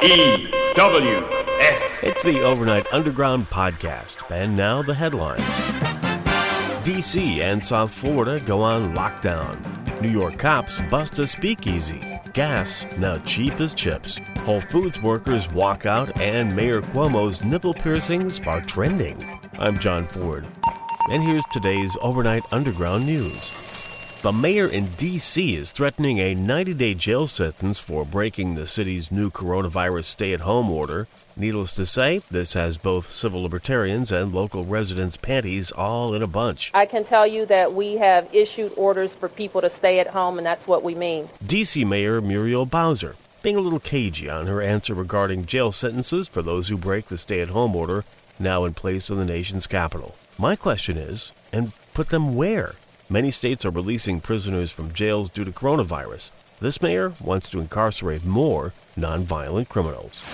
It's the Overnight Underground podcast, and now the headlines. D.C. and South Florida go on lockdown. New York cops bust a speakeasy. Gas now cheap as chips. Whole Foods workers walk out, and Mayor Cuomo's nipple piercings are trending. I'm John Ford, and here's today's Overnight Underground news. The mayor in D.C. is threatening a 90-day jail sentence for breaking the city's new coronavirus stay-at-home order. Needless to say, this has both civil libertarians and local residents' panties all in a bunch. I can tell you that we have issued orders for people to stay at home, and that's what we mean. D.C. Mayor Muriel Bowser being a little cagey on her answer regarding jail sentences for those who break the stay-at-home order now in place in the nation's capital. My question is, and put them where? Many states are releasing prisoners from jails due to coronavirus. This mayor wants to incarcerate more nonviolent criminals.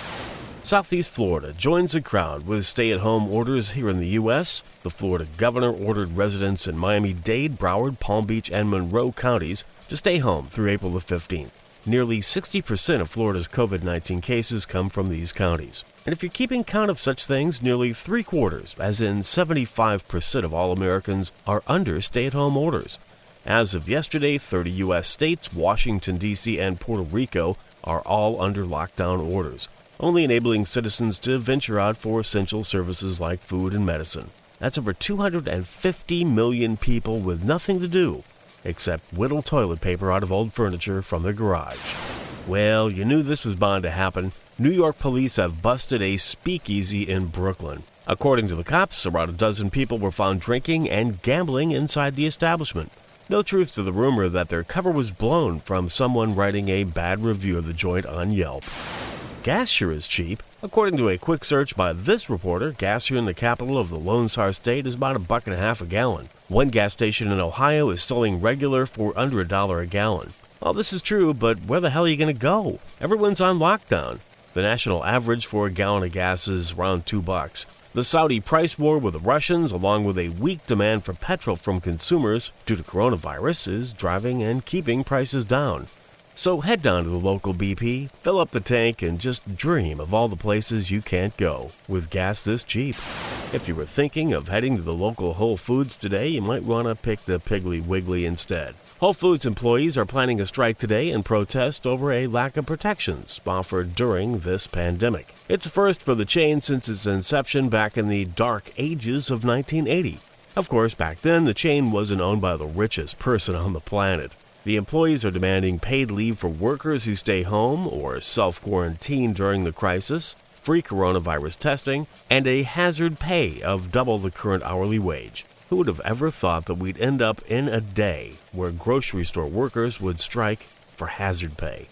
Southeast Florida joins the crowd with stay-at-home orders here in the U.S. The Florida governor ordered residents in Miami-Dade, Broward, Palm Beach, and Monroe counties to stay home through April the 15th. Nearly 60% of Florida's COVID-19 cases come from these counties. And if you're keeping count of such things, nearly three-quarters, as in 75% of all Americans, are under stay-at-home orders. As of yesterday, 30 U.S. states, Washington, D.C., and Puerto Rico are all under lockdown orders, only enabling citizens to venture out for essential services like food and medicine. That's over 250 million people with nothing to do except whittle toilet paper out of old furniture from their garage. Well, you knew this was bound to happen. New York police have busted a speakeasy in Brooklyn. According to the cops, around a dozen people were found drinking and gambling inside the establishment. No truth to the rumor that their cover was blown from someone writing a bad review of the joint on Yelp. Gas sure is cheap. According to a quick search by this reporter, gas here in the capital of the Lone Star State is about $1.50 a gallon. One gas station in Ohio is selling regular for under $1 a gallon. Well, this is true, but where the hell are you going to go? Everyone's on lockdown. The national average for a gallon of gas is around $2. The Saudi price war with the Russians, along with a weak demand for petrol from consumers due to coronavirus, is driving and keeping prices down. So head down to the local BP, fill up the tank, and just dream of all the places you can't go with gas this cheap. If you were thinking of heading to the local Whole Foods today, you might want to pick the Piggly Wiggly instead. Whole Foods employees are planning a strike today in protest over a lack of protections offered during this pandemic. It's a first for the chain since its inception back in the dark ages of 1980. Of course, back then, the chain wasn't owned by the richest person on the planet. The employees are demanding paid leave for workers who stay home or self-quarantine during the crisis, free coronavirus testing, and a hazard pay of double the current hourly wage. Who would have ever thought that we'd end up in a day where grocery store workers would strike for hazard pay?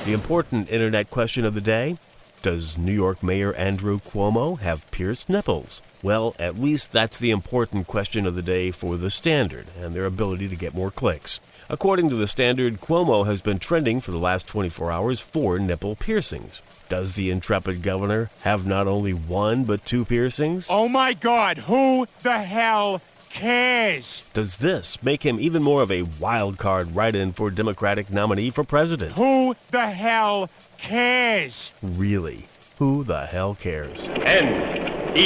The important internet question of the day: does New York Mayor Andrew Cuomo have pierced nipples? Well, at least that's the important question of the day for The Standard and their ability to get more clicks. According to The Standard, Cuomo has been trending for the last 24 hours for nipple piercings. Does the intrepid governor have not only one but two piercings? Oh my God, who the hell cares? Does this make him even more of a wild card write-in for Democratic nominee for president? Who the hell cares? Really? Who the hell cares? N-E-W-S.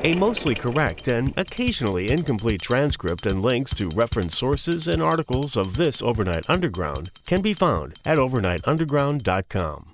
A mostly correct and occasionally incomplete transcript and links to reference sources and articles of this Overnight Underground can be found at overnightunderground.com.